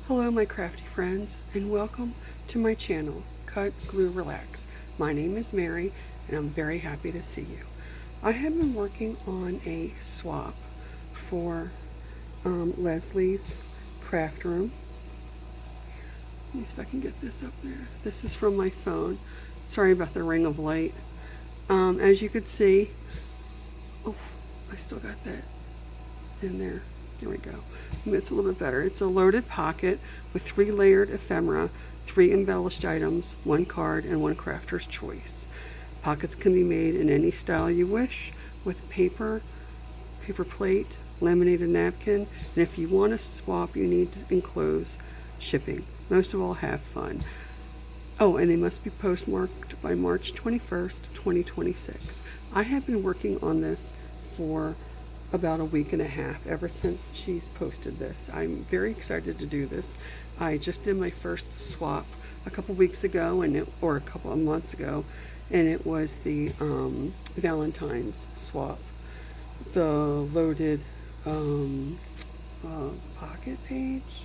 Hello my crafty friends, and welcome to my channel, Cut, Glue, Relax. My name is Mary and I'm very happy to see you. I have been working on a swap for Leslee's craft room. Let me see if I can get this up there. This is from my phone. Sorry about the ring of light. As you could see, oh, I still got that in there. There we go. It's a little bit better. It's a loaded pocket with 3 layered ephemera, 3 embellished items, 1 card, and 1 crafter's choice. Pockets can be made in any style you wish, with paper plate, laminated napkin, and if you want to swap, you need to enclose shipping. Most of all, have fun. Oh, and they must be postmarked by March 21st, 2026. I have been working on this for about a week and a half, ever since she's posted this. I'm very excited to do this. I just did my first swap a couple weeks ago, or a couple of months ago, and it was the Valentine's swap. The loaded pocket page,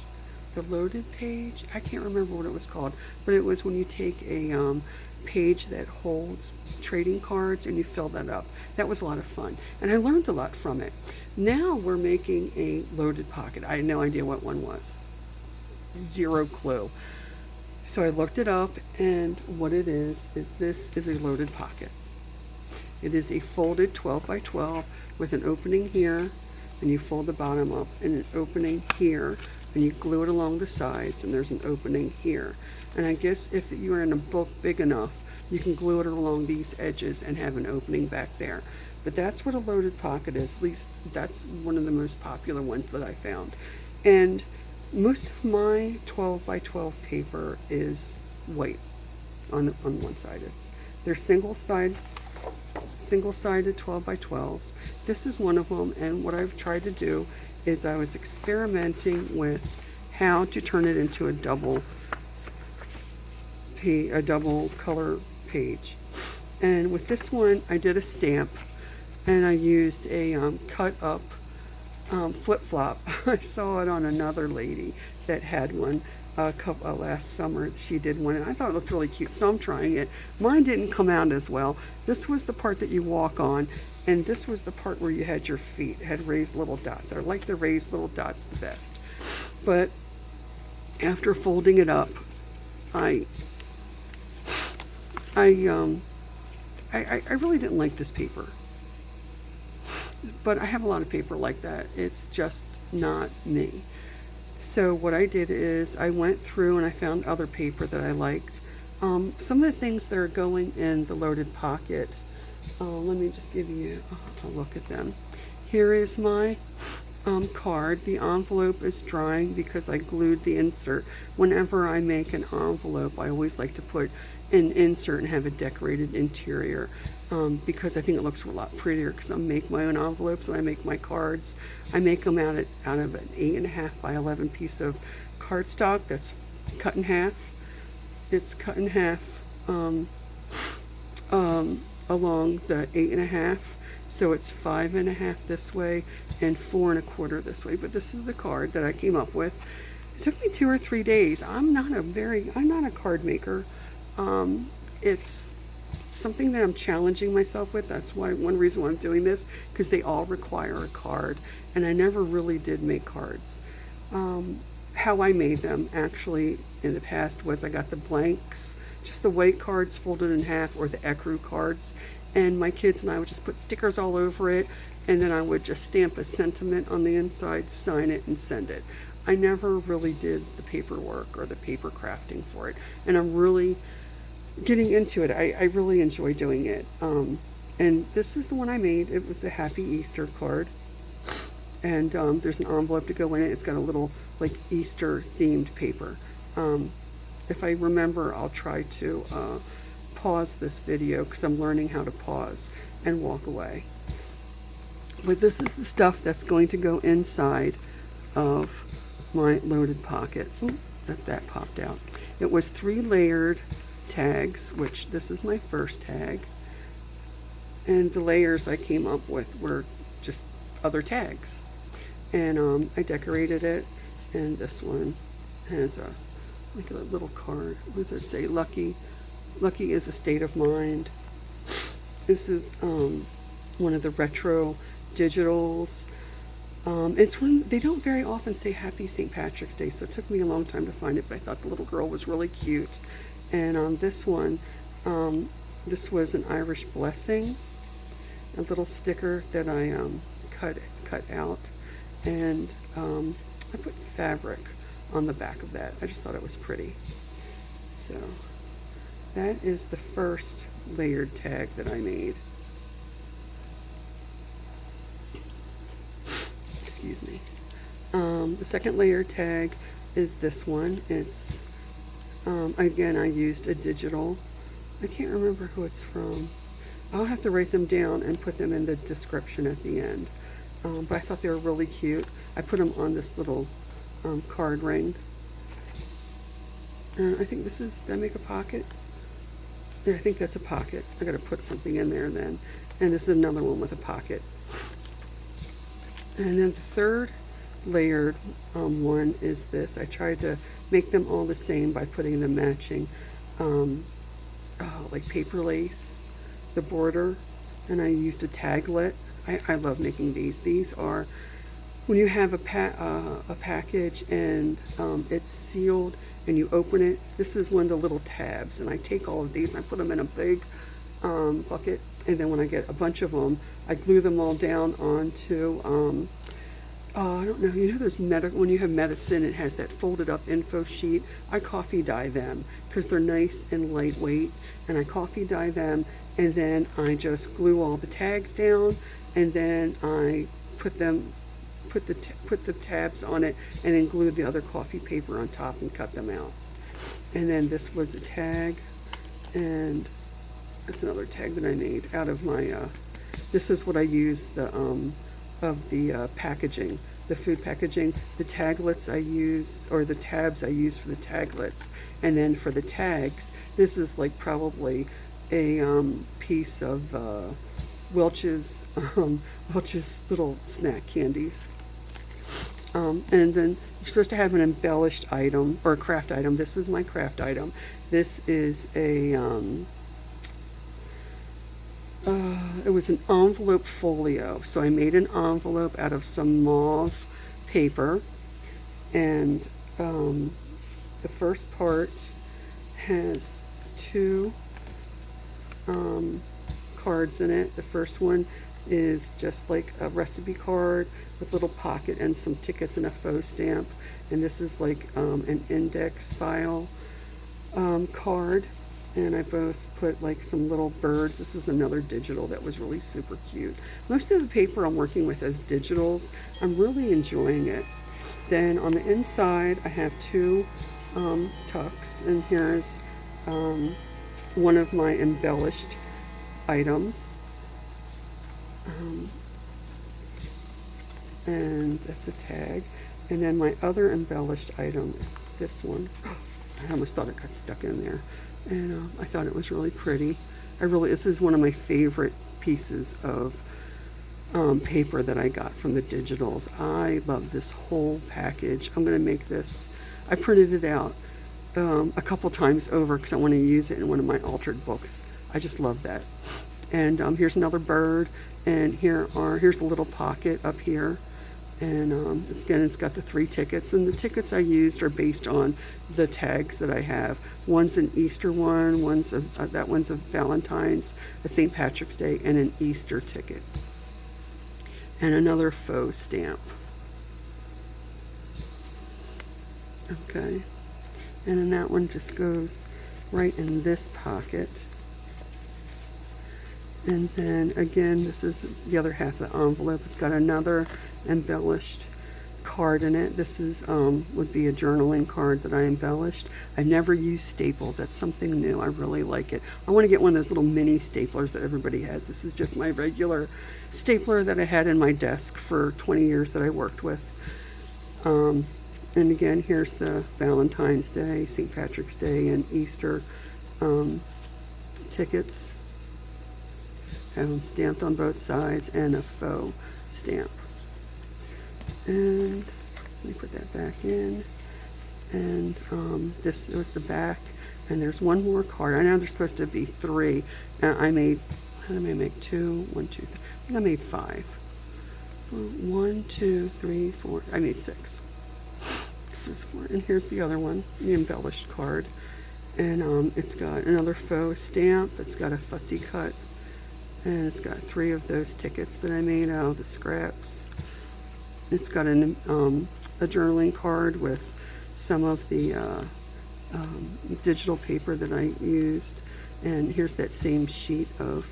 the loaded page, I can't remember what it was called, but it was when you take a page that holds trading cards and you fill that up. That was a lot of fun, and I learned a lot from it. Now we're making a loaded pocket. I had no idea what one was. Zero clue. So I looked it up, and what it is this is a loaded pocket. It is a folded 12 by 12 with an opening here, and you fold the bottom up, and an opening here, and you glue it along the sides, and there's an opening here. And I guess if you're in a book big enough, you can glue it along these edges and have an opening back there. But that's what a loaded pocket is. At least that's one of the most popular ones that I found. And most of my 12 by 12 paper is white on one side. They're single-sided 12 by 12s. This is one of them, and what I've tried to do is I was experimenting with how to turn it into a double color page. And with this one, I did a stamp, and I used a cut up flip-flop. I saw it on another lady that had one last summer. She did one, and I thought it looked really cute, so I'm trying it. Mine didn't come out as well. This was the part that you walk on, and this was the part where you had your feet. It had raised little dots. I like the raised little dots the best. But after folding it up, I really didn't like this paper. But I have a lot of paper like that. It's just not me. So what I did is I went through and I found other paper that I liked. Some of the things that are going in the loaded pocket, let me just give you a look at them. Here is my card. The envelope is drying because I glued the insert. Whenever I make an envelope, I always like to put an insert and have a decorated interior, because I think it looks a lot prettier, because I make my own envelopes and I make my cards. I make them out of an 8.5 by 11 piece of cardstock that's cut in half. It's cut in half along the 8.5. So it's 5.5 this way and 4.25 this way. But this is the card that I came up with. It took me 2 or 3 days. I'm not a card maker. It's something that I'm challenging myself with. That's one reason why I'm doing this, because they all require a card, and I never really did make cards. How I made them actually in the past was I got the blanks, just the white cards folded in half, or the ecru cards, and my kids and I would just put stickers all over it, and then I would just stamp a sentiment on the inside, sign it, and send it. I never really did the paperwork or the paper crafting for it, and I'm really getting into it. I really enjoy doing it. And this is the one I made. It was a Happy Easter card, and there's an envelope to go in it. It's got a little like Easter themed paper. If I remember, I'll try to pause this video, because I'm learning how to pause and walk away. But this is the stuff that's going to go inside of my loaded pocket. Ooh, that popped out. It was 3 layered tags, which this is my first tag, and the layers I came up with were just other tags, and I decorated it, and this one It has a like a little card. What does it say? Lucky. Lucky is a state of mind. This is one of the retro digitals. It's when they don't very often say Happy St. Patrick's Day, so it took me a long time to find it, but I thought the little girl was really cute. And on this one, this was an Irish blessing, a little sticker that I cut out, and I put fabric on the back of that. I just thought it was pretty. So that is the first layered tag that I made. Excuse me. The second layer tag is this one. It's again, I used a digital. I can't remember who it's from. I'll have to write them down and put them in the description at the end. But I thought they were really cute. I put them on this little card ring. And I think this is, did I make a pocket? Yeah, I think that's a pocket. I gotta put something in there then. And this is another one with a pocket. And then the third layered one is this. I tried to make them all the same by putting the matching like paper lace, the border, and I used a taglet. I love making these. These are when you have a package and it's sealed and you open it. This is one of the little tabs, and I take all of these and I put them in a big bucket, and then when I get a bunch of them, I glue them all down onto I don't know, you know those when you have medicine, it has that folded up info sheet. I coffee dye them because they're nice and lightweight, and I coffee dye them, and then I just glue all the tags down, and then I put the tabs on it, and then glue the other coffee paper on top and cut them out. And then this was a tag, and that's another tag that I made out of my this is what I used of the packaging, the food packaging. The taglets I use, or the tabs I use for the taglets, and then for the tags, this is like probably a piece of Welch's little snack candies. And then you're supposed to have an embellished item or a craft item. This is my craft item. This is a it was an envelope folio. So I made an envelope out of some mauve paper, and the first part has two cards in it. The first one is just like a recipe card with a little pocket and some tickets and a faux stamp, and this is like an index file card, and I both put like some little birds. This was another digital that was really super cute. Most of the paper I'm working with is digitals. I'm really enjoying it. Then on the inside I have two tucks, and here's one of my embellished items, and that's a tag. And then my other embellished item is this one. I almost thought it got stuck in there, and I thought it was really pretty. This is one of my favorite pieces of paper that I got from the digitals. I love this whole package. I'm going to make this. I printed it out a couple times over because I want to use it in one of my altered books. I just love that. And here's another bird, and here's a little pocket up here, and again, it's got the 3 tickets, and the tickets I used are based on the tags that I have. One's an Easter one, that one's a Valentine's, a St. Patrick's Day, and an Easter ticket, and another faux stamp. Okay, and then that one just goes right in this pocket. And then again, this is the other half of the envelope. It's got another embellished card in it. This is would be a journaling card that I embellished. I never used staples. That's something new. I really like it. I want to get one of those little mini staplers that everybody has. This is just my regular stapler that I had in my desk for 20 years that I worked with. And again, here's the Valentine's Day, St. Patrick's Day, and Easter tickets. Have them stamped on both sides, and a faux stamp. And let me put that back in. And this was the back. And there's one more card. I know there's supposed to be 3. I made, how did I make 2? 1, 2, 3. I think I made 5. 1, 2, 3, 4. I made 6. This is 4. And here's the other one, the embellished card. And it's got another faux stamp. It's got a fussy cut. And it's got 3 of those tickets that I made out of the scraps. It's got a journaling card with some of the digital paper that I used. And here's that same sheet of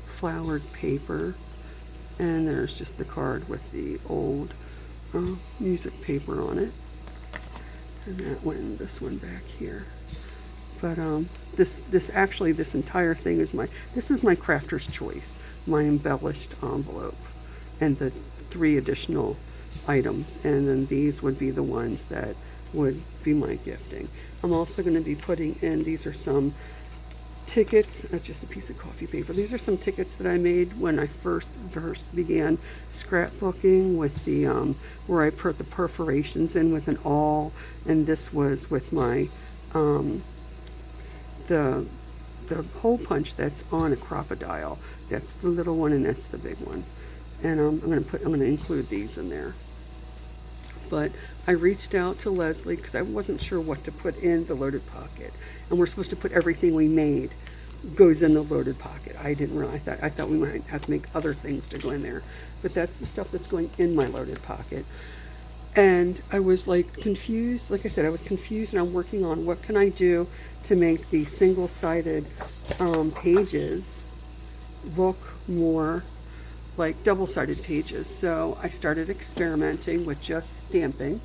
flowered paper. And there's just the card with the old music paper on it. And that one, this one back here. But this entire thing is this is my crafter's choice, my embellished envelope, and the 3 additional items. And then these would be the ones that would be my gifting. I'm also going to be putting in, these are some tickets. That's just a piece of coffee paper. These are some tickets that I made when I first began scrapbooking with the where I put the perforations in with an awl, and this was with my the hole punch that's on a crocodile. That's the little one, and that's the big one. And I'm going to include these in there. But I reached out to Leslie because I wasn't sure what to put in the loaded pocket. And we're supposed to put everything we made goes in the loaded pocket. I didn't realize that. I thought we might have to make other things to go in there. But that's the stuff that's going in my loaded pocket. And I was like confused. Like I said, I was confused, and I'm working on what can I do to make the single-sided pages look more like double-sided pages. So I started experimenting with just stamping.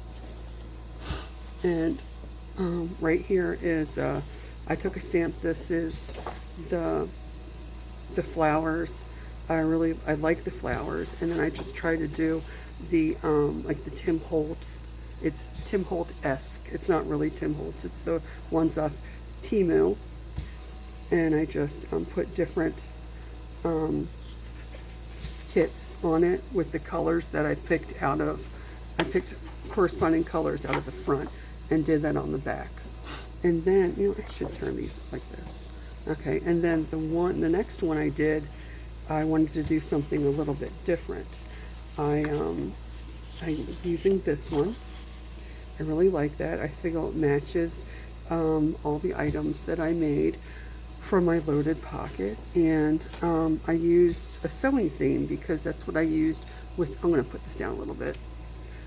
And right here is I took a stamp. This is the flowers. I like the flowers, and then I just try to do the like the Tim Holt. It's Tim Holt-esque. It's not really Tim Holtz. It's the ones off Temu, and I just put different kits on it with the colors that I picked out of. I picked corresponding colors out of the front and did that on the back. And then, I should turn these like this. Okay, and then the next one I did, I wanted to do something a little bit different. I'm using this one. I really like that. I feel it matches all the items that I made for my loaded pocket. And I used a sewing theme because that's what I used with, I'm going to put this down a little bit.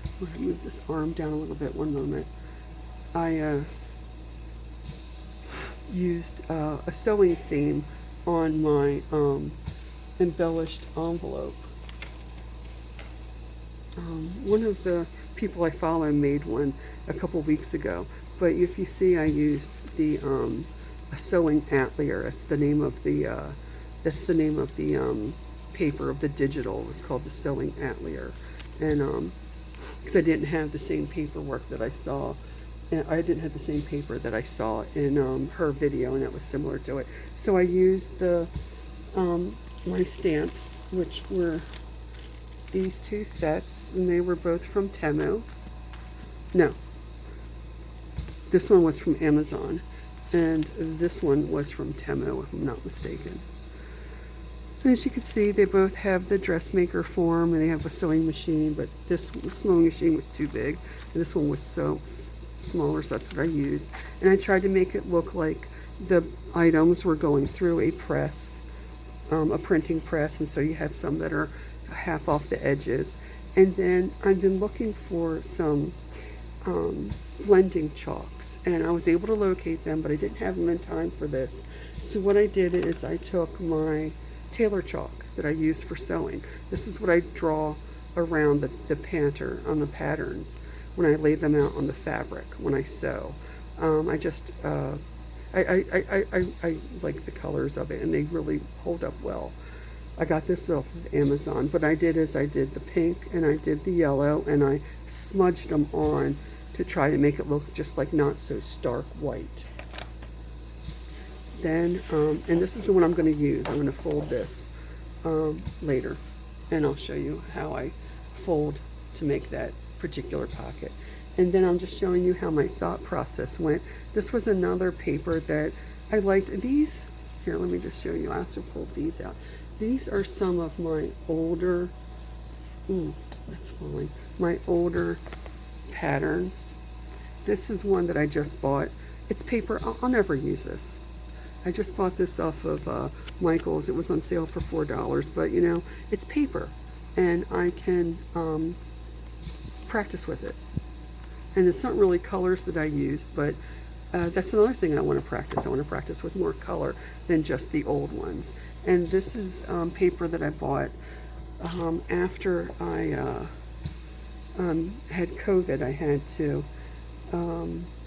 I'm going to move this arm down a little bit, one moment. I used a sewing theme on my embellished envelope. One of the people I follow made one a couple weeks ago, but if you see, I used the a sewing Atelier. That's the name of the paper of the digital. It's called the sewing Atelier, and because I didn't have the same paperwork that I saw. I didn't have the same paper that I saw in her video, and it was similar to it. So I used the my stamps, which were these 2 sets, and they were both from Temu. No, this one was from Amazon, and this one was from Temu, if I'm not mistaken. And as you can see, they both have the dressmaker form, and they have a sewing machine, but this sewing machine was too big, and this one was so smaller, so that's what I used. And I tried to make it look like the items were going through a press, a printing press, and so you have some that are half off the edges. And then I've been looking for some blending chalks, and I was able to locate them, but I didn't have them in time for this. So what I did is I took my tailor chalk that I use for sewing. This is what I draw around the pattern, on the patterns, when I lay them out on the fabric when I sew. I just I like the colors of it, and they really hold up well. I got this off of Amazon, but I did the pink and I did the yellow, and I smudged them on to try to make it look just like not so stark white. Then, and this is the one I'm going to use. I'm going to fold this later, and I'll show you how I fold to make that particular pocket. And then I'm just showing you how my thought process went. This was another paper that I liked. These, here, let me just show you. I also pulled these out. These are some of my older, that's falling, my older patterns. This is one that I just bought. It's paper, I'll never use this. I just bought this off of Michael's. It was on sale for $4, but you know, it's paper and I can practice with it. And it's not really colors that I used, but that's another thing I want to practice. I want to practice with more color than just the old ones. And this is paper that I bought after I had COVID. I had to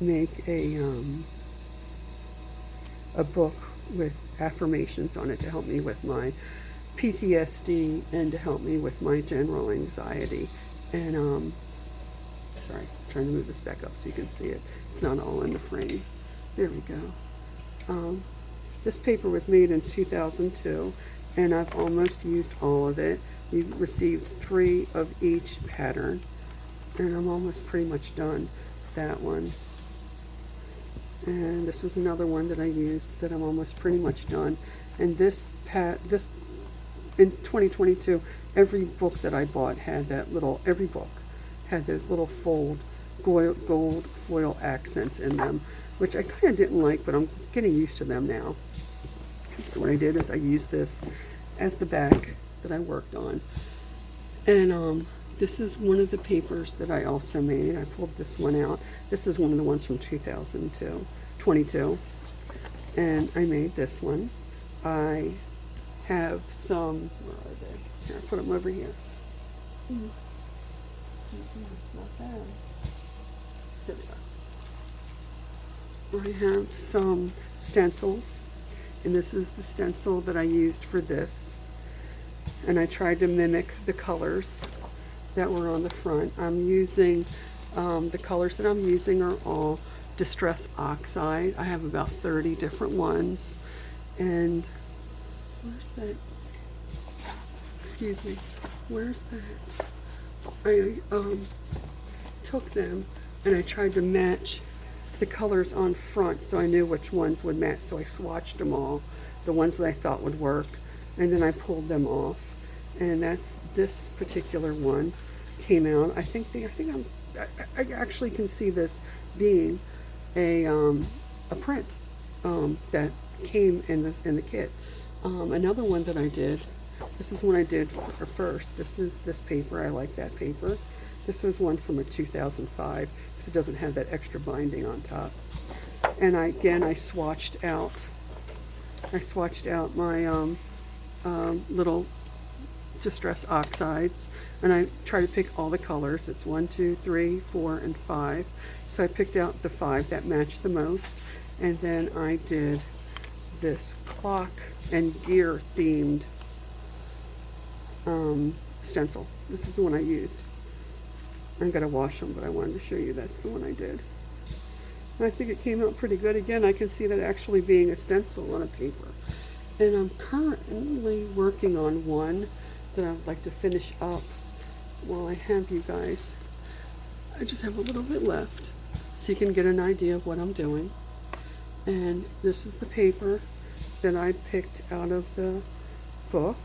make a book with affirmations on it to help me with my PTSD and to help me with my general anxiety. And sorry, I'm trying to move this back up so you can see it. It's not all in the frame. There we go. This paper was made in 2002 and I've almost used all of it. We received 3 of each pattern and I'm almost pretty much done that one. And this was another one that I used that I'm almost pretty much done. And this in 2022, every book that I bought had that little, every book had those little gold foil accents in them, which I kind of didn't like, but I'm getting used to them now. So what I did is I used this as the back that I worked on. And this is one of the papers that I also made. I pulled this one out. This is one of the ones from 2022. And I made this one. I have some, where are they? Here, I put them over here. It's not bad. Here we go. I have some stencils, and this is the stencil that I used for this. And I tried to mimic the colors that were on the front. I'm using, the colors that I'm using are all Distress Oxide. I have about 30 different ones. And where's that? Excuse me. Where's that? I took them and I tried to match the colors on front so I knew which ones would match. So I swatched them all, the ones that I thought would work, and then I pulled them off. And that's this particular one came out. I actually can see this being a print that came in the kit. Another one that I did. This is one I did first. This is this paper. I like that paper. This was one from a 2005 because it doesn't have that extra binding on top. And I swatched out my little Distress Oxides, and I try to pick all the colors. It's 1, 2, 3, 4, and 5. So I picked out the 5 that matched the most, and then I did this clock and gear themed stencil. This is the one I used. I gotta wash them, but I wanted to show you that's the one I did. And I think it came out pretty good. Again, I can see that actually being a stencil on a paper. And I'm currently working on one that I'd like to finish up while I have you guys. I just have a little bit left so you can get an idea of what I'm doing. And this is the paper that I picked out of the book.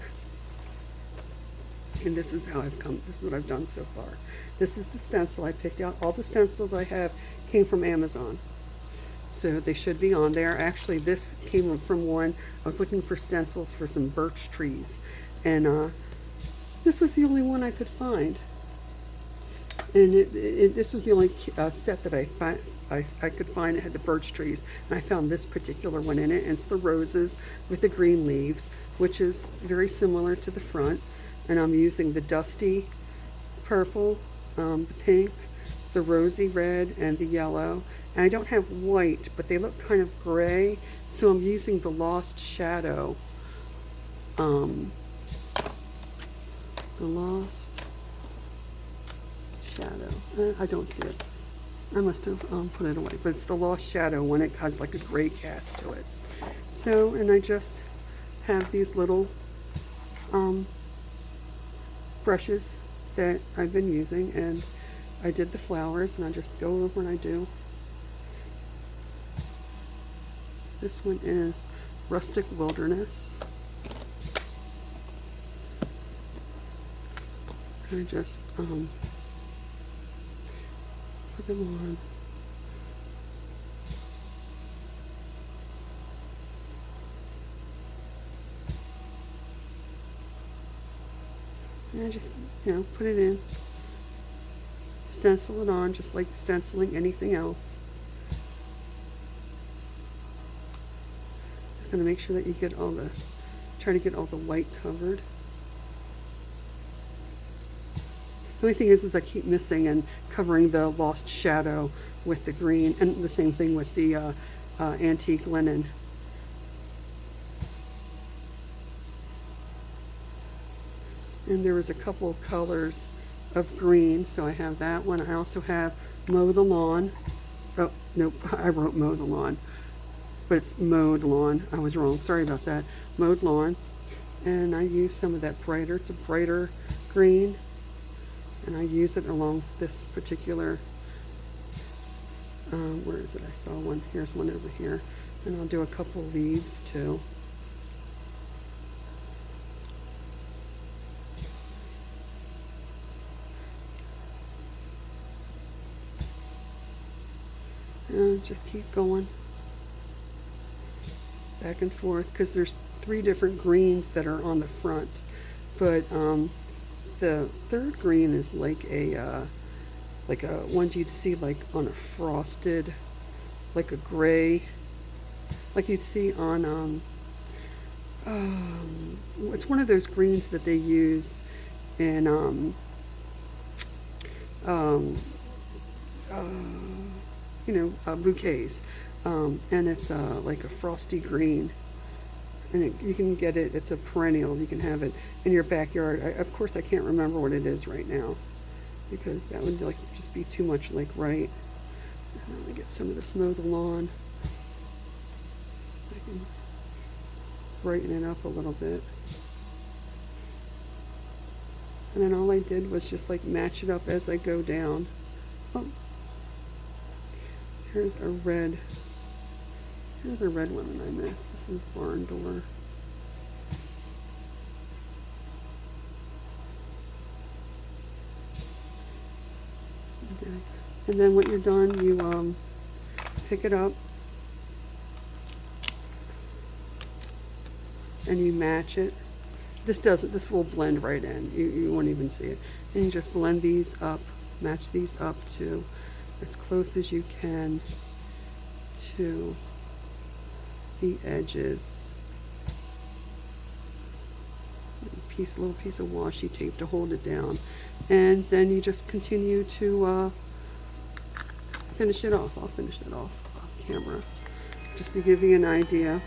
And this is how I've come, this is what I've done so far. This is the stencil I picked out. All the stencils I have came from Amazon. So they should be on there. Actually, this came from one. I was looking for stencils for some birch trees. And this was the only one I could find. And this was the only set that I could find. It had the birch trees. And I found this particular one in it. And it's the roses with the green leaves, which is very similar to the front. And I'm using the dusty purple, the pink, the rosy red, and the yellow. And I don't have white, but they look kind of gray, so I'm using the Lost Shadow. The Lost Shadow. I don't see it. I must have put it away, but it's the Lost Shadow one. It has like a gray cast to it. So, and I just have these little brushes that I've been using, and I did the flowers, and I just go over and I do. This one is Rustic Wilderness. I just put them on. And I just, put it in. Stencil it on just like stenciling anything else. Just gonna make sure that you get try to get all the white covered. The only thing is I keep missing and covering the lost shadow with the green, and the same thing with the antique linen. And there was a couple of colors of green, so I have that one. I also have Mow the Lawn. Oh, nope, I wrote Mow the Lawn, but it's Mowed Lawn. I was wrong, sorry about that. Mowed Lawn. And I use some of that brighter, it's a brighter green, and I use it along this particular, where is it? I saw one, here's one over here. And I'll do a couple leaves too. And just keep going back and forth, because there's 3 different greens that are on the front, but the third green is like a ones you'd see like on a frosted, like a gray, like you'd see on it's one of those greens that they use in bouquets, and it's like a frosty green, and you can get it, it's a perennial, you can have it in your backyard. Of course I can't remember what it is right now, because that would like just be too much like right. Let me get some of this Mow the Lawn. I can brighten it up a little bit. And then all I did was just like match it up as I go down. Oh, here's a red one that I missed. This is Barn Door. Okay. And then when you're done, you pick it up and you match it. This will blend right in. You won't even see it. And you just blend these up, match these up to as close as you can to the edges. A little piece of washi tape to hold it down. And then you just continue to finish it off. I'll finish that off camera, just to give you an idea.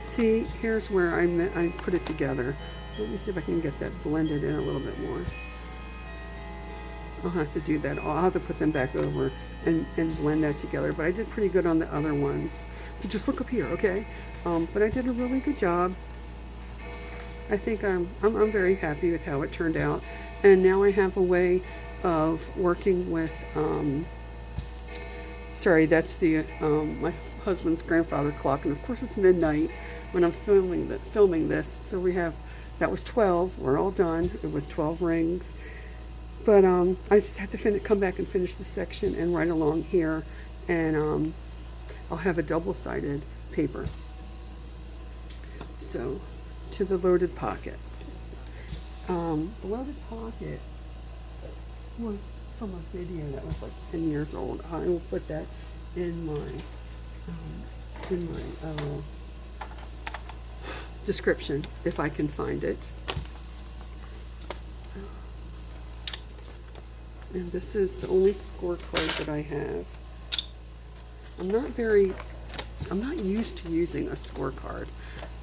See, here's where I put it together. Let me see if I can get that blended in a little bit more. I'll have to do that. I'll have to put them back over and blend that together. But I did pretty good on the other ones. But just look up here, okay? But I did a really good job. I think I'm very happy with how it turned out. And now I have a way of working with, sorry, that's the my husband's grandfather clock. And of course it's midnight when I'm filming this. So we have, that was 12, we're all done. It was 12 rings. But I just have to come back and finish the section and right along here. And I'll have a double-sided paper. So, to the loaded pocket. The loaded pocket was from a video that was like 10 years old. I will put that in my description if I can find it. And this is the only scorecard that I have. I'm not used to using a scorecard,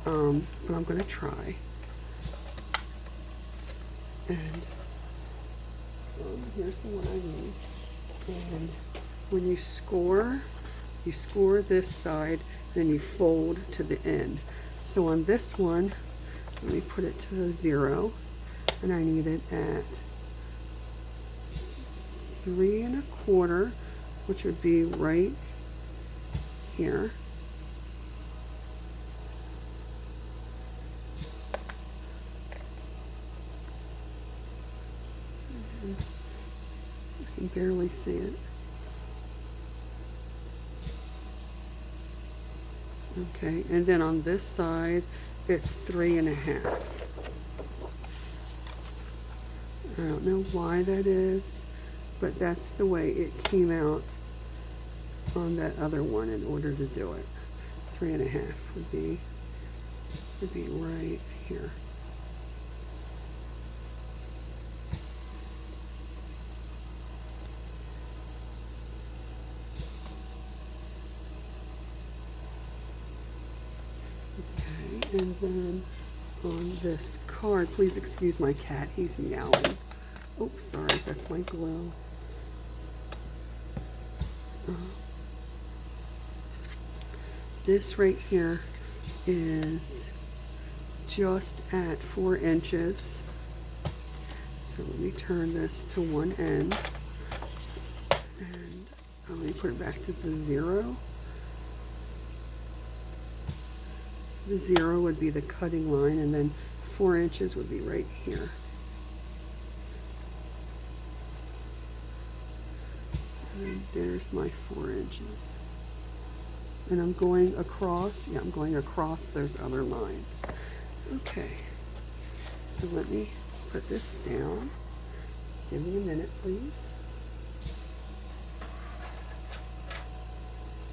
but I'm going to try. And here's the one I need. And when you score this side, then you fold to the end. So on this one, let me put it to 0, and I need it at 3¼ which would be right here. I can barely see it. Okay, and then on this side, it's 3½. I don't know why that is, but that's the way it came out on that other one in order to do it. 3½ would be right here. Okay, and then on this card, please excuse my cat, he's meowing. Oops, sorry, that's my glue. This right here is just at 4 inches. So let me turn this to one end. And let me put it back to the 0. The 0 would be the cutting line, and then 4 inches would be right here. And there's my 4 inches. And I'm going across, yeah, I'm going across those other lines. Okay, so let me put this down. Give me a minute, please.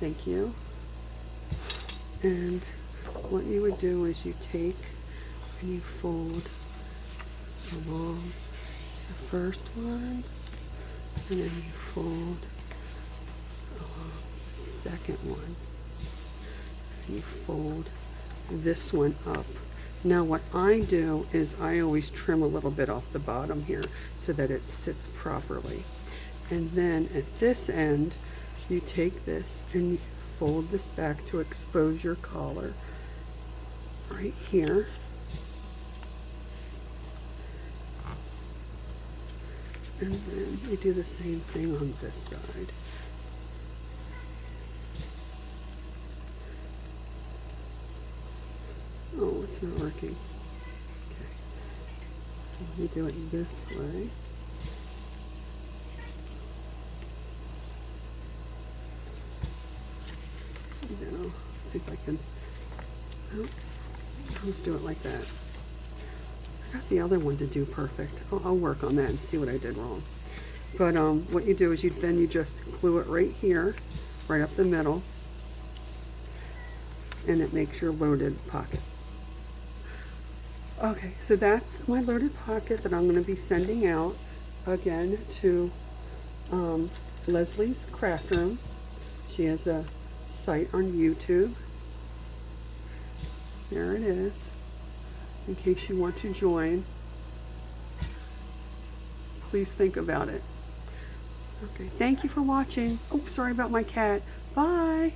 Thank you. And what you would do is you take and you fold along the first one, and then you fold along the second one. You fold this one up. Now what I do is I always trim a little bit off the bottom here so that it sits properly. And then at this end, you take this and you fold this back to expose your collar right here. And then you do the same thing on this side. Oh, it's not working. Okay. Let me do it this way. Now, see if I can. Oh, I'll just do it like that. I got the other one to do perfect. I'll work on that and see what I did wrong. But what you do is you just glue it right here, right up the middle, and it makes your loaded pocket. Okay, so that's my loaded pocket that I'm going to be sending out again to Leslee's Craft Room. She has a site on YouTube. There it is, in case you want to join. Please think about it. Okay, thank you for watching. Oh, sorry about my cat. Bye.